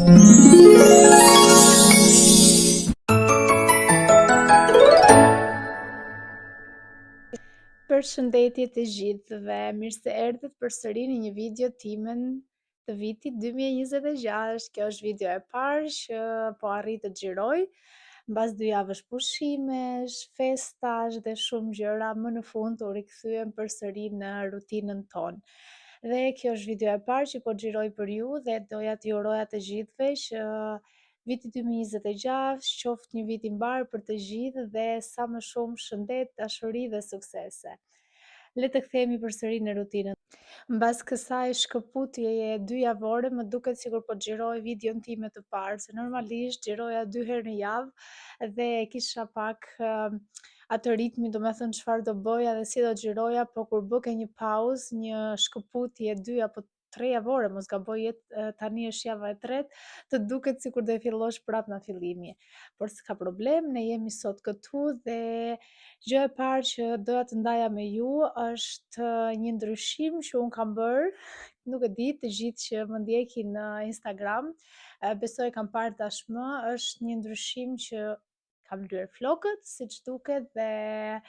Përshëndetje të gjithëve, mirë se erdhët përsëri në një video timen të vitit 2026. Kjo është video e parë që po arrit të xhiroj mbas 2 javësh pushimesh, festash dhe shumë gjëra, më në fund u rikthyem përsëri në rutinën tonë. Dhe kjo është video e parë që po xhiroj për ju dhe doja t'ju uroja të gjithëve që viti 2026 qoftë një vit i mbar për të gjithë dhe sa më shumë shëndet, dashuri dhe suksese. Le të kthehemi përsëri në rutinën. Mbas kësaj shkëputjeje 2 javore, më duket sikur po xhiroj videon time të parë, se normalisht xhiroja 2 herë në javë dhe kisha pak atë ritmi, domethënë çfarë do bëja dhe si do xhiroja, po kur bëke një pauzë, një shkëputje 2 apo 3 javore, mos gaboj, tani është java e tretë, të duket sikur do e fillosh prapë nga fillimi. Por s'ka problem, ne jemi sot këtu dhe gjë e parë që doja të ndaja me ju është një ndryshim që unë kam bërë, nuk e di të gjithë që më ndjekin në Instagram, besoj kam parë tashmë, është një ndryshim që kam lyer flokët, siç duket, dhe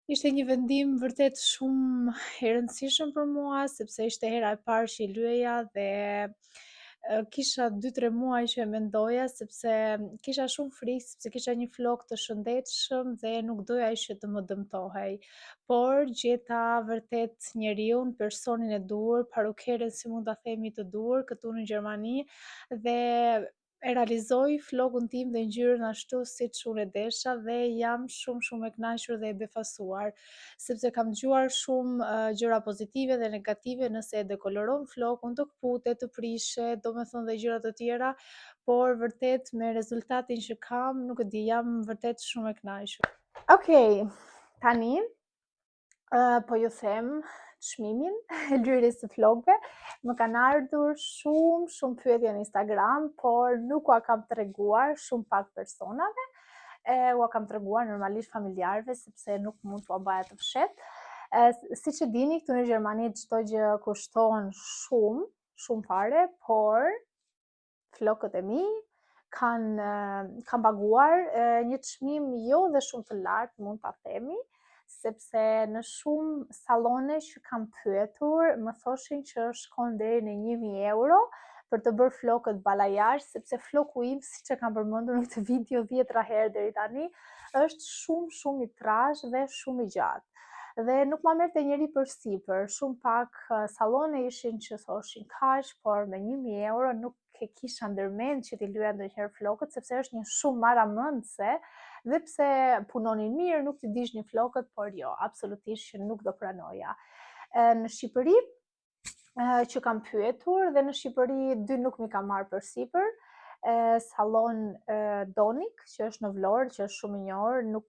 ishte një vendim vërtet shumë i rëndësishëm për mua, sepse ishte hera e parë që i lyeja dhe kisha 2-3 muaj që e mendoja, sepse kisha shumë frikë, sepse kisha një flok të shëndetshëm dhe nuk doja që të më dëmtohej. Por gjeta vërtet njeriun, personin e duhur, parukeren si mund ta themi të duhur këtu në Gjermani, dhe e realizoj flokun tim dhe ngjyrën ashtu siç unë e desha dhe jam shumë e kënaqur dhe e befasuar, sepse kam dëgjuar shumë gjëra pozitive dhe negative nëse e dekoloron flokun, të kputet, të prishet, domethënë dhe gjëra të tjera, por vërtet me rezultatin që kam, nuk e di, jam vërtet shumë e kënaqur. Okej, tani po ju them çmimin e lyerjes së flokëve. Më kanë ardhur shumë pyetje në Instagram, por nuk ua kam treguar shumë pak personave. Ua kam treguar normalisht familjarëve sepse nuk mund t'ua baja të fshet. Siç e dini, këtu në Gjermani çdo gjë kushton shumë fare, por flokët e mi kanë paguar një çmim jo dhe shumë të lartë, mund ta themi, sepse në shumë sallone që kam pyetur më thoshin që shkon deri në 1000 euro për të bërë flokët balajash, sepse floku im, siç e kam përmendur në këtë video 10 herë deri tani, është shumë i trashë dhe shumë i gjatë. Dhe nuk ma merrte njeri për sipër, shumë pak sallone ishin që thoshin kaq, por me 1000 euro nuk e kisha ndërmend që t'i lyeja ndonjëherë flokët, sepse është një shumë maramëndse, dhe pse punonin mirë, nuk t'i dishnin flokët, por jo, absolutisht që nuk do pranoja. Në Shqipëri që kam pyetur, dhe në Shqipëri 2 nuk mi ka marrë për sipër, sallon Donik, që është në Vlorë, që është shumë i njohur, nuk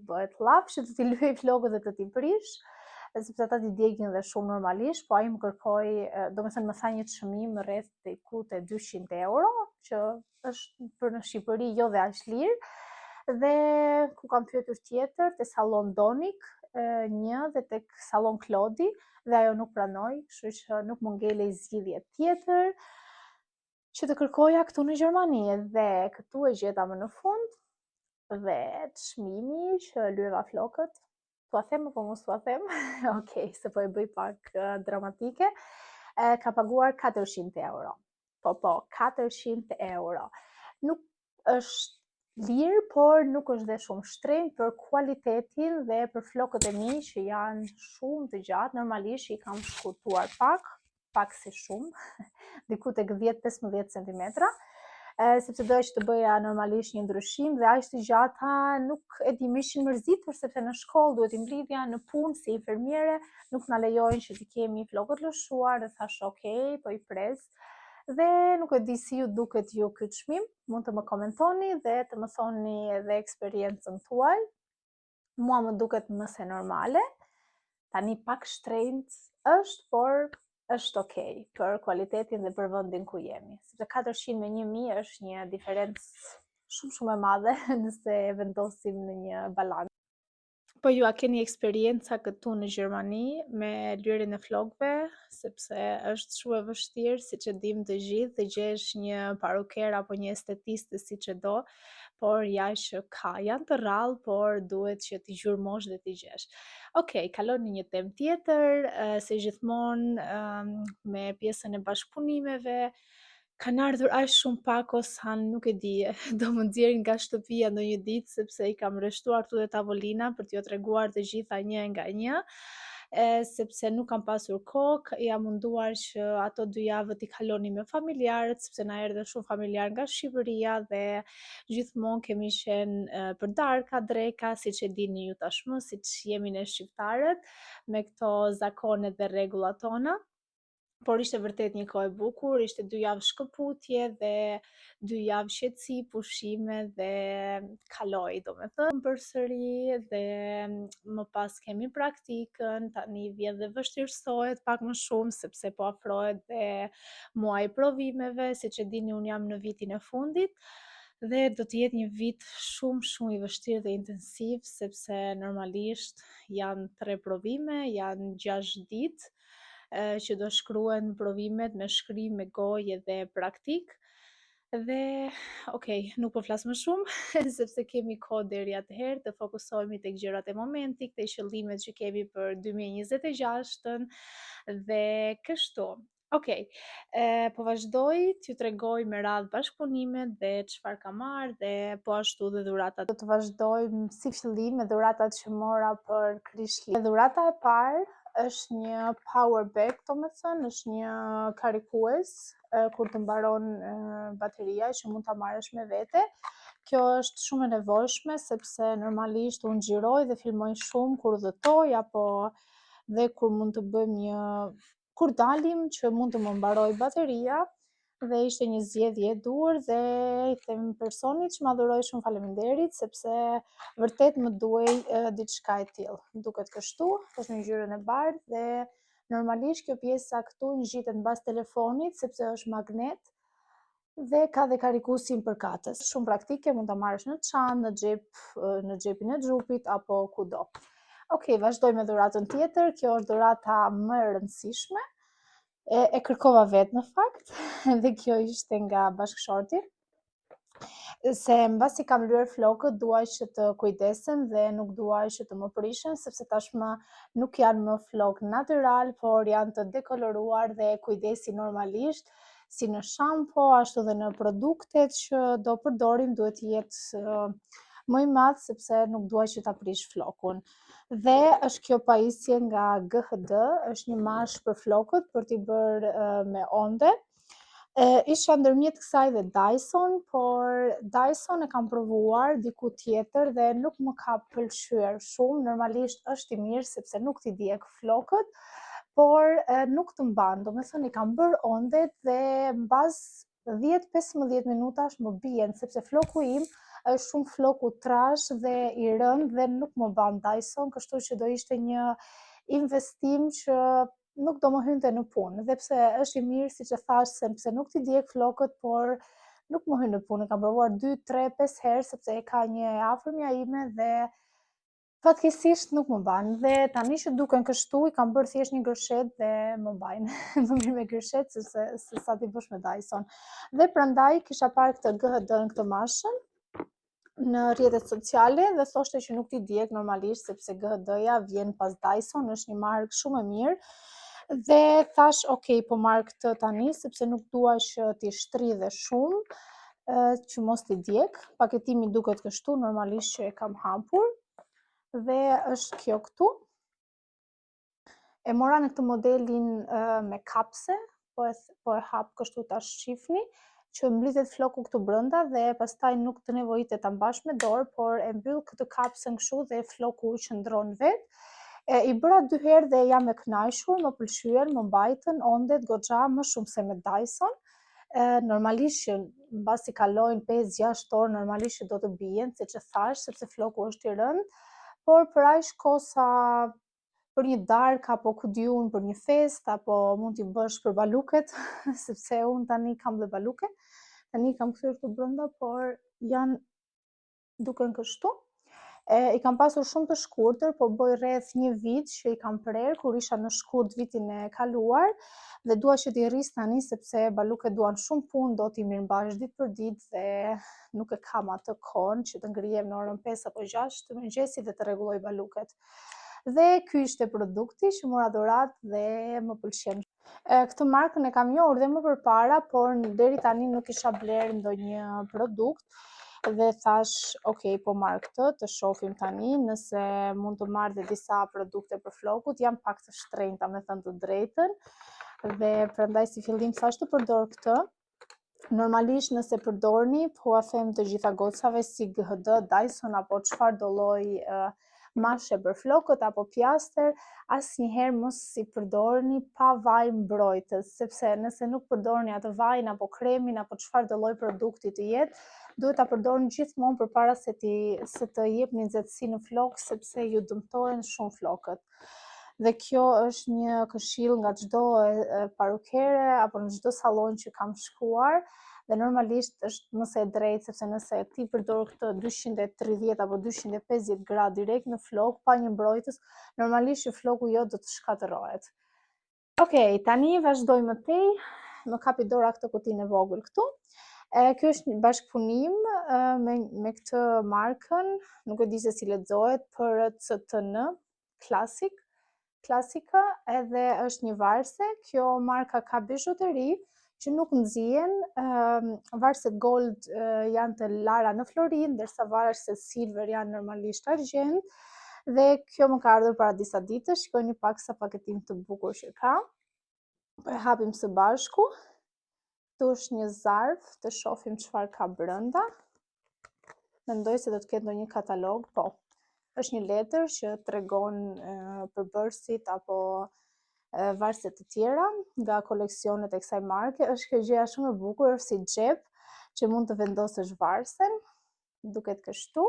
bëhet llaf që të t'i lyej flokët dhe të t'i prish, sepse ata t'i djegin dhe shumë normalisht, po ai më kërkoi, domethënë më tha një çmim rreth diku te 200 euro, që është për në Shqipëri jo dhe aq lirë. Dhe ku kam pyetur tjetër, te sallon Donik, një, dhe tek sallon Klodi, dhe ajo nuk pranoi, kështu që nuk më ngelej zgjidhje tjetër që të kërkoja këtu në Gjermani, dhe këtu e gjeta më në fund, dhe çmimi që lyeva flokët, t'ua them apo mos t'ua them? Okej, se po e bëj pak dramatike, ka paguar 400 euro. Po, 400 euro. Nuk është lirë, por nuk është dhe shumë shtrenjtë për kualitetin dhe për flokët e mi që janë shumë të gjatë. Normalisht i kam shkurtuar pak si shumë, diku tek 10-15 cm, sepse doja që të bëja normalisht një ndryshim, dhe aq të gjata nuk e di, më ishin mërzitur sepse në shkollë duhet i mblidhja, në punë si infermiere nuk na lejojnë që të kemi flokët lëshuar, dhe thash okay, po i pres. Dhe nuk e di si ju duket ju ky çmim, mund të më komentoni dhe të më thoni edhe eksperiencën tuaj. Mua më duket më se normale, tani pak shtrenjtë është, por është okay për kualitetin dhe për vendin ku jemi, sepse 400 me 1000 është një diferencë shumë e madhe nëse e vendosim në një balancë. Po ju a keni eksperienca këtu në Gjermani me lyerjen e flokëve, sepse është shumë e vështirë, siç e dim të gjithë, të gjesh një paruker apo një estetiste siç e do, por ja që janë të rrallë, por duhet që t'i gjurmosh dhe t'i gjesh. Okej, kalon në një temë tjetër, si gjithmonë, me pjesën e bashkëpunimeve. Kanë ardhur aq shumë pak sa nuk e di, do më nxjerrin nga shtëpia ndonjë ditë sepse i kam rreshtuar këtu te tavolina për t'ju treguar të gjitha një nga një, sepse nuk kam pasur kohë, jam munduar që ato 2 javët i kaloni me familjarët, sepse na erdhën shumë familjarë nga Shqipëria dhe gjithmonë kemi qenë për darka, dreka, siç e dini ju tashmë, siç jemi ne shqiptarët, me këto zakonet dhe rregullat tona. Por ishte vërtet një kohë e bukur, ishte 2 javë shkëputje dhe 2 javë qetësi, pushime dhe kaloi domethënë përsëri dhe më pas kemi praktikën, tani vjen dhe vështirësohet pak më shumë sepse po afrohet dhe muaji i provimeve, siç e dini unë jam në vitin e fundit dhe do të jetë një vit shumë i vështirë dhe intensiv sepse normalisht janë 3 provime, janë 6 ditë që do shkruhen provimet me shkrim, me gojë dhe praktik. Dhe nuk po flas më shumë sepse kemi kohë deri atëherë të fokusohemi tek gjërat e momentit, tek qëllimet që kemi për 2026-ën dhe kështu. Po vazhdoj t'ju tregoj me radhë bashkëpunimet dhe çfarë kam marrë dhe po ashtu dhe dhuratat. Do të vazhdojmë si fillim me dhuratat që mora për Krishtlindjen. Dhurata e parë është një power bank, domethënë është një karikues kur të mbaron bateria që mund ta marrësh me vete. Kjo është shumë e nevojshme sepse normalisht unë xhiroj dhe filmoj shumë kur udhëtoj apo dhe kur mund të bëjmë kur dalim që mund të më mbaroj bateria dhe ishte një zgjedhje e dur dhe i them personit që ma dhuroi shumë faleminderit sepse vërtet më duhej diçka e tillë. Duket kështu, është në ngjyrën e bardhë dhe normalisht kjo pjesa këtu ngjitet mbas telefonit sepse është magnet dhe ka dhe karikusin përkatës. Shumë praktike, mund ta marrësh në çantë, në xhep, në xhepin e xhupit apo kudo. Vazhdoj me dhuratën tjetër. Kjo është dhurata më e rëndësishme. E kërkova vetë në fakt dhe kjo ishte nga bashkëshorti. Se mbasi kam lyer flokët, duaj që të kujdesem dhe nuk duaj që të më prishen, sepse tashmë nuk janë më flokë natyral, por janë të dekoloruar dhe kujdesi normalisht, si në shampo, ashtu dhe në produktet që do përdorim duhet të jetë më i madh sepse nuk duaj që ta prish flokun. Dhe është kjo pajisje nga GHD, është një mashkë për flokët për t'i bërë me onde. Isha ndërmjet kësaj dhe Dyson, por Dyson e kam provuar diku tjetër dhe nuk më ka pëlqyer shumë. Normalisht është i mirë sepse nuk t'i diek flokët, por nuk të mban. Domethënë i kam bërë ondet dhe mbas 10-15 minutash më bien sepse floku im është shumë floku trash dhe i rënd dhe nuk më ban Dyson, kështu që do ishte një investim që nuk do më hynte në punë. Dhe pse është i mirë, siç e thash, sepse nuk t'i diek flokët, por nuk më hyn në punë. Kam provuar 2, 3, 5 herë sepse e ka një e afërmja ime dhe fatkeqësisht nuk më ban. Dhe tani që duken kështu, i kam bërë thjesht një gërshet dhe më bajnë. Më mirë me gërshet se sa t'i bësh me Dyson. Dhe prandaj kisha parë këtë GHD-n, këtë mashën në rrjetet sociale dhe thoshte që nuk t'i diek normalisht sepse GHD-ja vjen pas Dyson, është një markë shumë e mirë. Dhe thash, po marr këtë tani sepse nuk dua që t'i shtridhe shumë, që mos t'i diek. Paketimi duket kështu, normalisht që e kam hapur. Dhe është kjo këtu. E mora në këtë modelin me kapse, po e hap kështu ta shifni, që mblidhet floku këtu brenda dhe pastaj nuk të nevojitet ta mbash me dorë, por e mbyll këtë kapsën kështu dhe floku qëndron vetë. I bëra 2 herë dhe jam e kënaqur, më pëlqyen, më mbajtën ondet goxha më shumë se me Dyson. Normalisht që mbasi kalojnë 5-6 orë, normalisht që do të bien, siç e thash, sepse floku është i rënd, por për aq kohë sa për një darkë apo ku di unë për një festë apo mund t'i bësh për baluket, sepse unë tani kam dhe baluke. Tani kam kthyer këtu brenda, por duken kështu. I kam pasur shumë të shkurtër, po bëj rreth 1 vit që i kam prerë kur isha në shkurt vitin e kaluar dhe dua që t'i rris tani sepse baluket duan shumë punë, do t'i mirëmbash ditë për ditë dhe nuk e kam atë kohën që të ngrihem në orën 5 apo 6 të mëngjesit dhe të rregulloj baluket. Dhe ky ishte produkti që mora dhuratë dhe më pëlqen. Këtë markën e kam njohur dhe më përpara, por deri tani nuk isha bler ndonjë produkt dhe thash, ok, po marr këtë, të shohim tani nëse mund të marr dhe disa produkte për flokut, jam pak të shtrenjta me thënë të drejtën, dhe prandaj si fillim thash të përdor këtë. Normalisht nëse përdorni, po a them të gjitha gocave si GHD, Dyson apo çfarë do lloj mashe për flokët apo pjaster, asnjëherë mos i përdorni pa vaj mbrojtës, sepse nëse nuk përdorni atë vajin apo kremin apo çfarë do lloj produkti të jetë, duhet ta përdorni gjithmonë përpara se të jepni nxehtësi në flokë, sepse ju dëmtohen shumë flokët. Dhe kjo është një këshill nga çdo parukere apo në çdo sallon që kam shkuar. Dhe normalisht është mëse e drejtë, sepse nëse ti përdor këtë 230 apo 250 gradë direkt në flok, pa një mbrojtës, normalisht që floku jo do të shkatërohet. Okej, tani vazhdoj më tej, më kapi dora këtë kutinë e vogël këtu. Kjo është një bashkëpunim me këtë markën, nuk e di se si lexohet, PRCTN, klasika, edhe është një varse. Kjo marka ka bijuteri që nuk nxjihen, varset gold janë të lara në Florinë, ndërsa varset silver janë normalisht argjend. Dhe kjo më ka ardhur para disa ditësh, shikojeni pak sa paketim të bukur që ka. Po e hapim së bashku. Këtu është një zarf, të shohim çfarë ka brenda. Mendoj se do të ketë ndonjë katalog, po. Është një letër që tregon përbërësit apo varset të tjera nga koleksionet e kësaj marke. Është kjo gjëja shumë e bukur, është si xhep që mund të vendosësh varsen, duket kështu.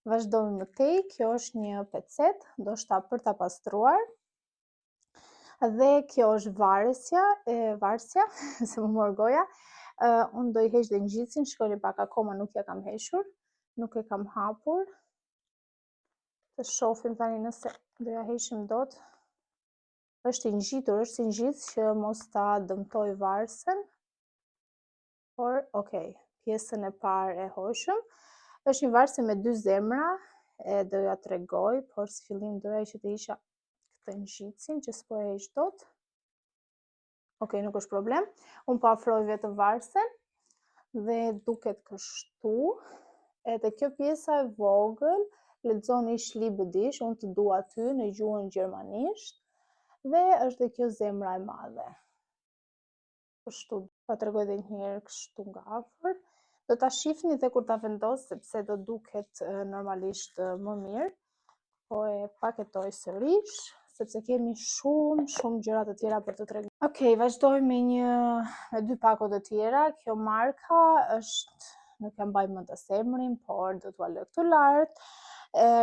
Vazhdojmë më tej, kjo është një pecet, ndoshta për ta pastruar. Dhe kjo është varsja, se më mor goja. Unë do i heq dhe ngjitsin, shikoni pak, akoma nuk ja kam hequr, nuk e kam hapur. Të shohim tani nëse do ja heqim dot. Është i ngjitur, është si ngjitës që mos ta dëmtoj varsen. Por, okay, pjesën e parë e hoqëm. Është një varse me 2 zemra, e do ja tregoj, por si fillim doja që të isha këtë ngjitsin që s'po e heq dot. Okej, nuk është problem. Unë po afroj vetëm varsen dhe duket kështu. Edhe kjo pjesa e vogël lexoni Schliebedish, unë të dua ty në gjuhën gjermanisht. Dhe është dhe kjo zemra e madhe. Kështu, pa tregoj edhe një herë kështu nga afër. Do ta shihni dhe kur ta vendos, sepse do duket normalisht më mirë. Po e paketoj sërish, sepse kemi shumë gjëra të tjera për të treguar. Okej, vazhdojmë me 2 pako të tjera. Kjo marka është, nuk e mbaj mend as emrin, por do t'ua lë këtu lart.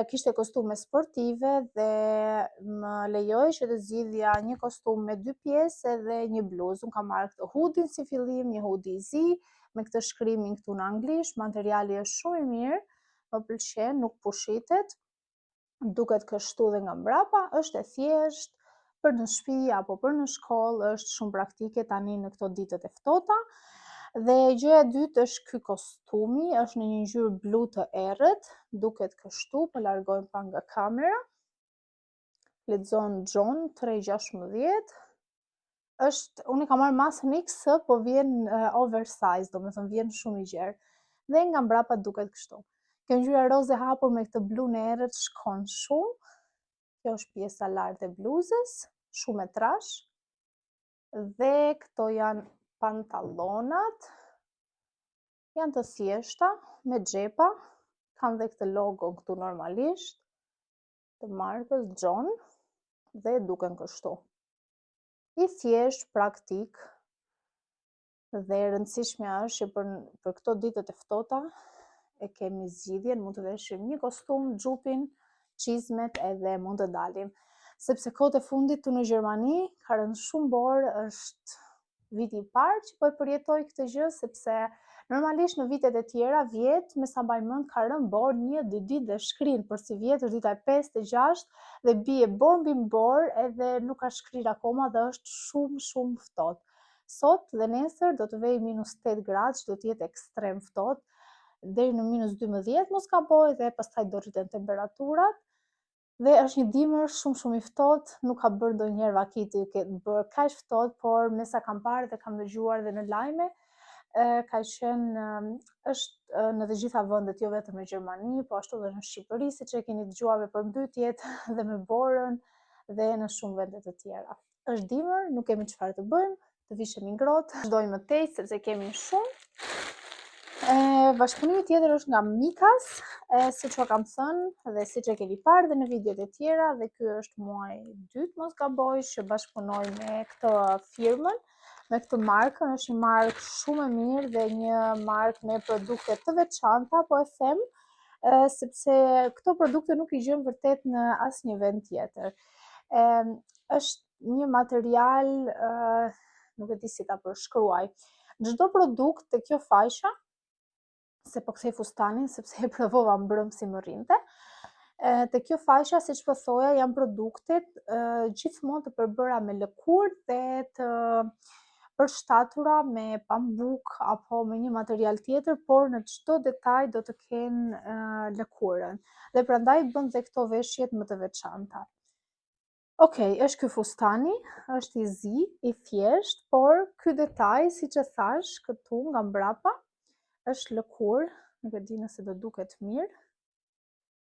Kishte kostume sportive dhe më lejoi që të zgjidhja një kostum me 2 pjesë edhe një bluzë. Unë kam marrë këtë hoodin si fillim, një hoodie i zi, me këtë shkrimin këtu në anglisht. Materiali është shumë i mirë, më pëlqen, nuk pushitet. Duket kështu dhe nga mbrapa, është e thjeshtë për në shtëpi apo për në shkollë, është shumë praktike tani në këto ditët e ftohta. Dhe gjëja e dytë është ky kostumi, është në një ngjyrë blu të errët, duket kështu, po largojmë pak nga kamera. Lexon John 316. Unë kam marrë masën X, po vjen oversize, domethënë vjen shumë i gjerë. Dhe nga mbrapa duket kështu. Kjo ngjyra roze hapur me këtë blu në errët shkon shumë. Kjo është pjesa lartë e bluzës, shumë e trash. Dhe këto janë pantallonat, janë të thjeshta, me xhepa, kanë dhe këtë logo këtu normalisht, të markës John, dhe duken kështu. I thjesht, praktik, dhe rëndësishmja është që për këto ditët e ftohta e kemi zgjidhjen, mund të veshim një kostum, xhupin, çizmet edhe mund të dalim. Sepse kohët e fundit këtu në Gjermani ka rënë shumë borë, është viti I parë që po e përjetoj këtë gjë, sepse normalisht në vitet e tjera, vjet, me sa mbaj mend, ka rënë borë 1-2 ditë dhe shkrin, por si vjet është dita e 5 e 6 dhe bie borë mbi borë edhe nuk ka shkrir akoma dhe është shumë ftohtë. Sot dhe nesër do të vej -8 gradë, që do të jetë ekstrem ftohtë, deri në -12 mos gaboj dhe pastaj do rriten temperaturat. Dhe është një dimër shumë I ftohtë, nuk ka bërë ndonjëherë vakiti ketë bërë kaq ftohtë, por me sa kam parë dhe kam dëgjuar dhe në lajme, ka qenë është në të gjitha vendet, jo vetëm në Gjermani, po ashtu edhe në Shqipëri, siç e keni dëgjuar me përmbytjet dhe me borën dhe në shumë vende të tjera. Është dimër, nuk kemi çfarë të bëjmë, të vishemi ngrohtë, vazhdojmë më tej sepse kemi shumë. Bashkëpunimi tjetër është nga Mikas, siç u kam thënë dhe siç e keni parë dhe në videot e tjera, dhe ky është muaji I dytë, mos gaboj, që bashkëpunoj me këtë firmën, me këtë markën. Është një markë shumë e mirë dhe një markë me produkte të veçanta, po e them sepse këto produkte nuk I gjen vërtet në asnjë vend tjetër. Është një material, nuk e di si ta përshkruaj. Çdo produkt te kjo faqja, se po kthej fustanin sepse e provova mbrëm si më rrinte. Te kjo faqja, siç po thoja, janë produktet gjithmonë të përbëra me lëkurë dhe të përshtatura me pambuk apo me një material tjetër, por në çdo detaj do të kenë lëkurën. Dhe prandaj bën dhe këto veshjet më të veçanta. Okej, është ky fustani, është I zi, I thjesht, por ky detaj, siç e thash, këtu nga mbrapa, është lëkurë, nuk e di nëse do duket mirë.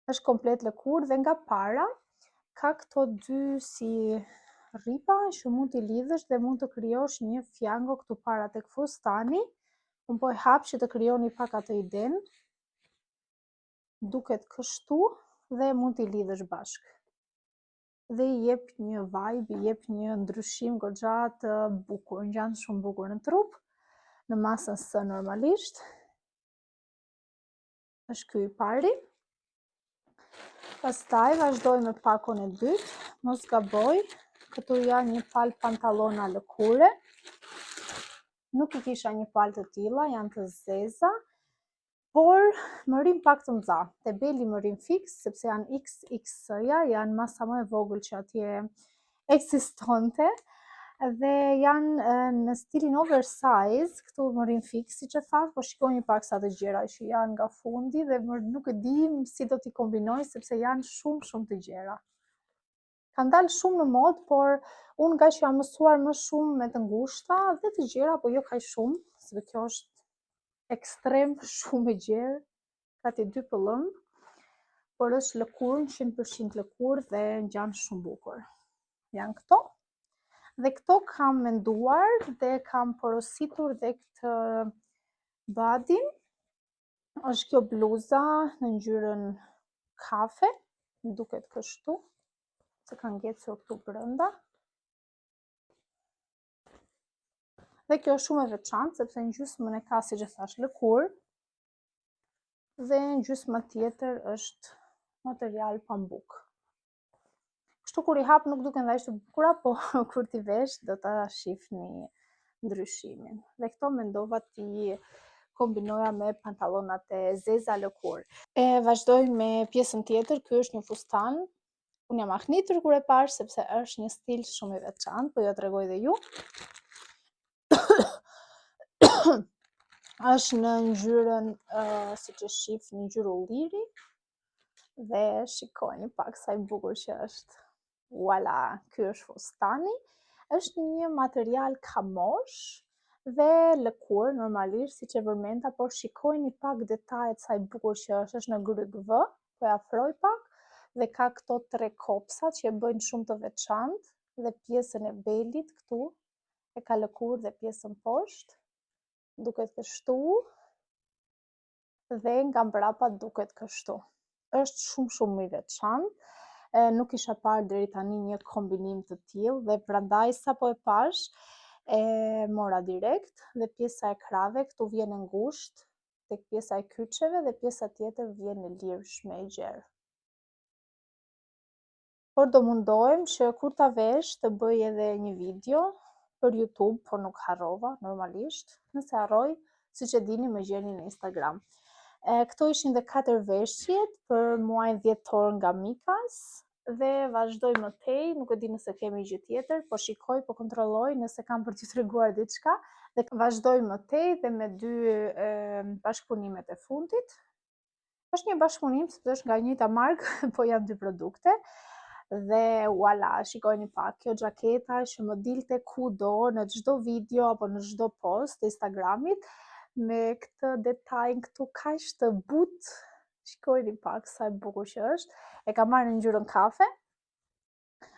Është komplet lëkurë dhe nga para ka këto dy si rripa që mund t'i lidhësh dhe mund të krijosh një fjango këtu para tek fustani. Unë po e hap që të krijoni pak atë idenë. Duket kështu dhe mund t'i lidhësh bashkë. Dhe I jep një vibe, I jep një ndryshim goxha të bukur, ngjan shumë bukur në trup, në masën S normalisht. Është ky I pari. Pastaj vazhdoj me pakon e dytë, mos gaboj, këtu janë një palë pantallona lëkure. Nuk I kisha një palë të tilla, janë të zeza, por më rin pak të mëdha. Te beli më rin fix, sepse janë XXS-ja, janë masa më e vogël që atje ekzistonte. Dhe janë në stilin oversize, këtu më rin fix, siç e thash, po shikoni pak sa të gjera që janë nga fundi dhe nuk e di si do t'i kombinoj sepse janë shumë të gjera. Kanë dalë shumë në modë, por unë nga që jam mësuar më shumë me të ngushta dhe të gjera, po jo kaq shumë, sepse kjo është ekstrem shumë e gjerë, gati 2 pëllëm, por është lëkurë, 100% lëkurë dhe ngjan shumë bukur. Janë këto. Dhe këto kam menduar dhe kam porositur dhe këtë badin. Është kjo bluza në ngjyrën kafe, duket kështu, se ka ngecur këtu brenda. Dhe kjo është shumë e veçantë sepse në gjysmën e ka, siç e thash, lëkurë dhe në gjysmën tjetër është material pambuk. Kështu kur I hap nuk duken aq të bukura, po kur t'i vesh do ta shihni ndryshimin. Dhe këto mendova t'i kombinoja me pantallonat e zeza lëkurë. Vazhdoj me pjesën tjetër, ky është një fustan. Unë jam ahnitur kur e pash sepse është një stil shumë I veçantë, po jo t'rregoj dhe ju. Është në ngjyrën, siç e shihni, ngjyrë ulliri. Dhe shikoni pak sa I bukur që është. Voilà, ky është fustani. Është një material kamosh dhe lëkurë normalisht, siç e përmenda, por shikojini pak detajet sa I bukur që është në gryk V, po e afroj pak, dhe ka këto 3 kopsa që e bëjnë shumë të veçantë dhe pjesën e belit këtu e ka lëkurë dhe pjesën poshtë. Duket kështu dhe nga mbrapa duket kështu. Është shumë I veçantë. Nuk isha parë deri tani një kombinim të tillë dhe prandaj sapo e pash e mora direkt. Dhe pjesa e krave këtu vjen e ngushtë, tek pjesa e kyçeve dhe pjesa tjetër vjen e lirshme e gjerë. Por do mundohem që kur ta vesh të bëj edhe një video për YouTube, por nuk harrova normalisht. Nëse harroj, siç e dini, më gjeni në Instagram. Këto ishin dhe 4 veshjet për muajin dhjetor nga Mikas dhe vazhdoj më tej, nuk e di nëse kemi gjë tjetër, po shikoj, po kontrolloj nëse kam për t'ju treguar diçka dhe vazhdoj më tej dhe me 2 bashkëpunimet e fundit. Është një bashkëpunim sepse është nga e njëjta markë, po janë 2 produkte. Dhe voilà, shikojni pak, kjo xhaketa që më dilte kudo në çdo video apo në çdo post të Instagramit me këtë detaj këtu kaq të butë. Shikojni pak sa e bukur që është. E kam marrë në ngjyrën kafe.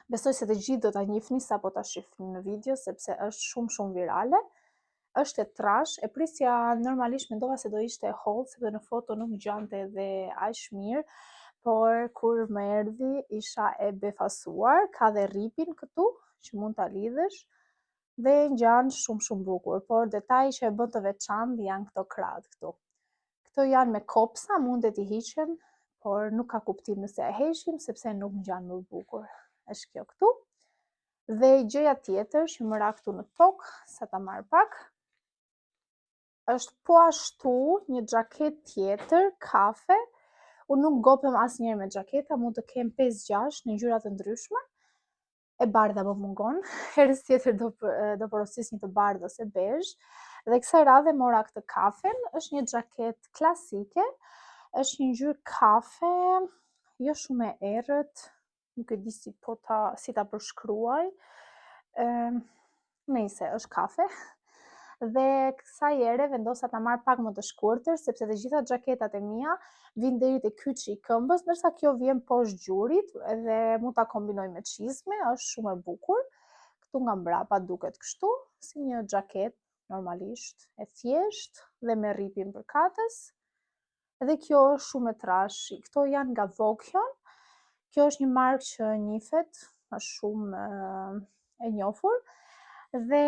Besoj se të gjithë do ta njihni sapo ta shihni në video sepse është shumë virale. Është e trash, e prisja normalisht mendova se do ishte e hollë sepse në foto nuk ngjante dhe aq mirë, por kur më erdhi isha e befasuar, ka dhe ripin këtu që mund ta lidhësh dhe ngjan shumë bukur, por detaji që e bën të veçantë janë këto krahët këtu. Këto janë me kopsa, mundet i hiqen, por nuk ka kuptim nëse e heqim sepse nuk ngjan më bukur. Është kjo këtu. Dhe gjëja tjetër që më ra këtu në tokë, sa ta marr pak, është po ashtu një xhaket tjetër, kafe. Unë nuk gopem asnjëherë me xhaketa, mund të kem 5-6 në ngjyra të ndryshme. E bardha më mungon. Herës tjetër do porosis një të bardhë ose bezh. Dhe kësaj radhe mora këtë kafen, është një xhaket klasike, është një ngjyrë kafe, jo shumë e errët, nuk e di si ta përshkruaj. Nëse është kafe. Dhe kësaj ere vendosa ta marr pak më të shkurtër sepse të gjitha xhaketat e mia vijnë deri te kyçi i këmbës, ndërsa kjo vjen poshtë gjurit dhe mund ta kombinoj me çizme, është shumë e bukur. Këtu nga mbrapa duket kështu, si një xhaket normalisht, e thjeshtë dhe me ripin përkatës. Dhe kjo është shumë e trash. Këto janë nga Vokjon. Kjo është një markë që njihet, është shumë e njohur dhe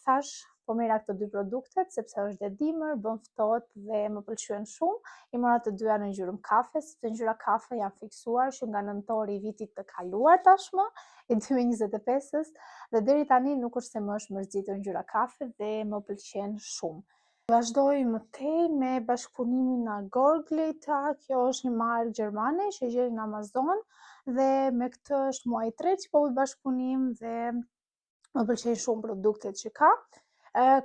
thash po mera këto 2 produktet sepse është dhe dimër, bën ftohtë dhe më pëlqyen shumë. I mora të dyja në ngjyrën kafe, sepse ngjyra kafe janë fiksuar që nga nëntori i vitit të kaluar tashmë, i 2025-s, dhe deri tani nuk është se më është mërzitur ngjyra kafe dhe më pëlqen shumë. Vazhdoj më tej me bashkëpunimin nga Gorglita. Kjo është një markë gjermane që gjeni në Amazon dhe me këtë është muaji i tretë që po bëj bashkëpunim dhe më pëlqejnë shumë produktet që ka.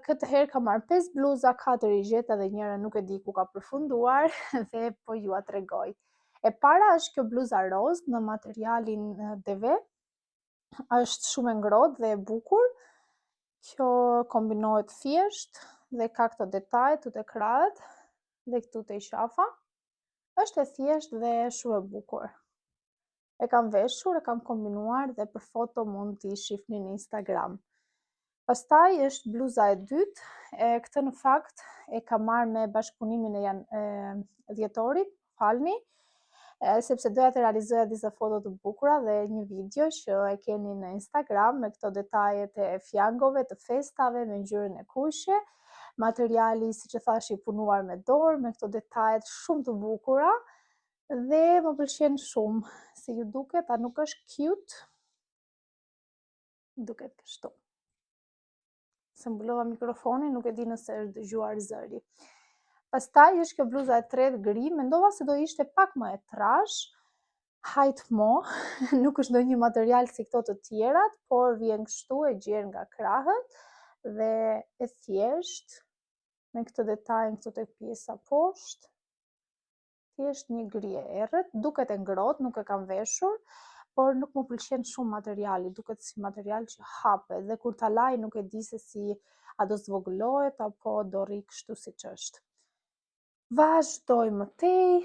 Këtë herë kam marrë 5 bluza, 4 i gjeta dhe njëra nuk e di ku ka përfunduar dhe po ju a tregoj. E para është kjo bluza roz në materialin DV. Është shumë e ngrohtë dhe e bukur. Kjo kombinohet thjesht dhe ka këto detaje tu te krahët dhe këtu te qafa. Është e thjeshtë dhe shumë e bukur. E kam veshur, e kam kombinuar dhe për foto mund t'i shihni në Instagram. Pastaj është bluza e dytë, këtë në fakt e kam marrë me bashkëpunimin e dhjetorit, falni, sepse doja të realizoja disa foto të bukura dhe një video që e keni në Instagram me këto detajet e fjangove, të festave, me ngjyrën e kuqe, materiali siç e thash i punuar me dorë, me këto detajet shumë të bukura dhe më pëlqen shumë. Si ju duket, a nuk është cute? Duket kështu. Se mbulova mikrofonin, nuk e di nëse është dëgjuar zëri. Pastaj është kjo bluza e tretë gri, mendova se do ishte pak më e trash, hajt mo, nuk është ndonjë material si këto të tjerat, por vjen kështu e gjerë nga krahët dhe e thjesht, me këtë detaj këtu tek pjesa poshtë. Thjesht një gri e errët, duket e ngrohtë, nuk e kam veshur, por nuk më pëlqen shumë materiali, duket si material që hapet dhe kur ta laj nuk e di se si a do zvogëlohet apo do rri kështu siç është. Vazhdoj më tej,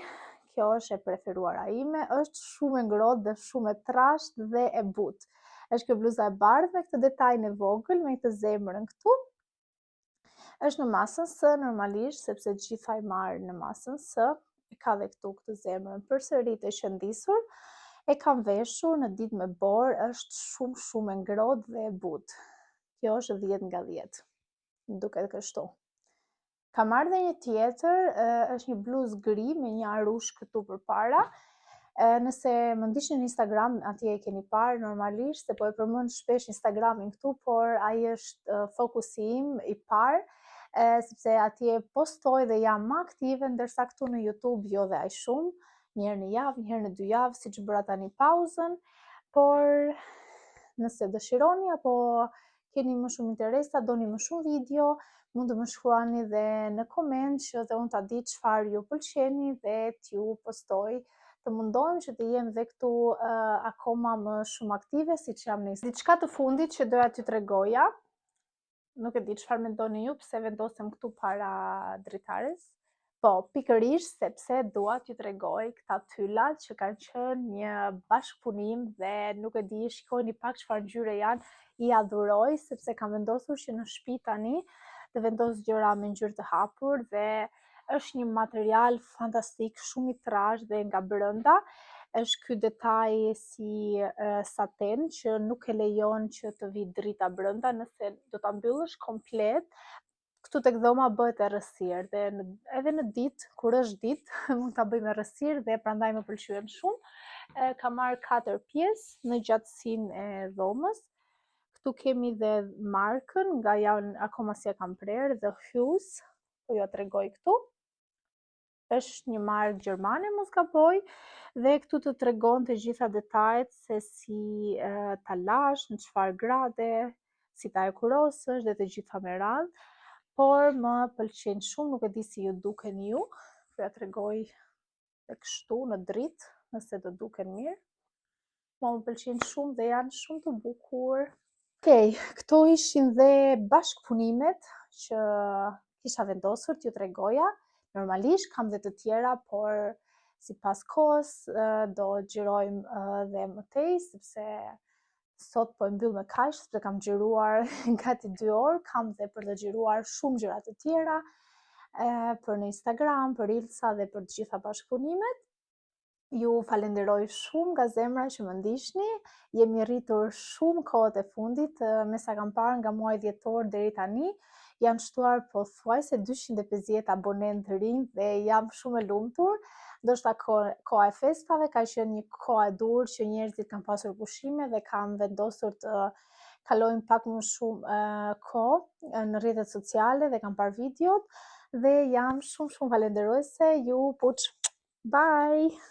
kjo është e preferuara ime, është shumë e ngrohtë dhe shumë e trashtë dhe e butë. Është kjo bluza e bardhë me këtë detajin e vogël, me këtë zemrën këtu. Është në masën S normalisht, sepse gjitha i marr në masën S, e ka dhe këtu këtë zemrën përsëri të qëndisur. E kam veshur në ditë me borë, është shumë e ngrohtë dhe e butë. Kjo është 10 nga 10. Duket kështu. Kam marrë dhe një tjetër, është një bluzë gri me një arush këtu përpara. Nëse më ndiqni në Instagram, atje e keni parë normalisht, se po e përmend shpesh Instagramin këtu, por ai është fokusi im i parë, sepse atje postoj dhe jam më aktive, ndërsa këtu në YouTube jo dhe aq shumë, një herë në javë, një herë në 2 javë, siç bëra tani pauzën, por nëse dëshironi apo keni më shumë interesa, doni më shumë video, mund të më shkruani dhe në koment që dhe unë ta di çfarë ju pëlqeni dhe t'ju postoj. Të mundohem që të jem dhe këtu akoma më shumë aktive si që jam nisë. Diçka të fundit që doja t'ju tregoja, nuk e di çfarë mendoni ju pse vendosem këtu para dritares. Po, pikërisht sepse dua t'ju tregoj këta tyllat që kanë qenë një bashkëpunim dhe nuk e di, shikojni pak çfarë ngjyre janë, i adhuroj sepse kam vendosur që në shtëpi tani të vendos gjëra me ngjyrë të hapur dhe është një material fantastik, shumë i trashë dhe nga brenda është ky detaj si saten që nuk e lejon që të vi drita brenda, nëse do ta mbyllësh komplet, këtu tek dhoma bëhet errësirë dhe edhe në ditë, kur është ditë, mund ta bëj me errësirë dhe prandaj më pëlqyen shumë. Kam marrë 4 pjesë në gjatësinë e dhomës. Këtu kemi dhe markën, nga janë akoma si e kam prerë, dhe Hughes, po ju tregoj këtu. Është një markë gjermane, mos gaboj, dhe këtu të tregon të gjitha detajet se si ta lash, në çfarë grade, si ta ekurosësh dhe të gjitha me radhë, por më pëlqen shumë, nuk e di si ju duken ju, po ja tregoj dhe kështu në dritë, nëse do duken mirë. Po më pëlqen shumë dhe janë shumë të bukur. Okej, këto ishin dhe bashkëpunimet që kisha vendosur t'ju tregoja. Normalisht kam dhe të tjera, por sipas kohës do xhirojmë dhe më tej, sepse sot po e mbyll me kaq, sepse kam xhiruar gati 2 orë, kam dhe për të xhiruar shumë gjëra të tjera, për në Instagram, për Reelsa dhe për të gjitha bashkëpunimet. Ju falenderoj shumë nga zemra që më ndiqni. Jemi rritur shumë kohët e fundit, me sa kam parë nga muaji dhjetor deri tani, janë shtuar pothuajse 250 abonenë të rinj dhe jam shumë e lumtur. Ndoshta koha e festave ka qenë një kohë e dur që njerëzit kanë pasur pushime dhe kam vendosur të kalojmë pak më shumë kohë në rrjetet sociale dhe kam parë videot dhe jam shumë falenderojse. Ju puç. Bye.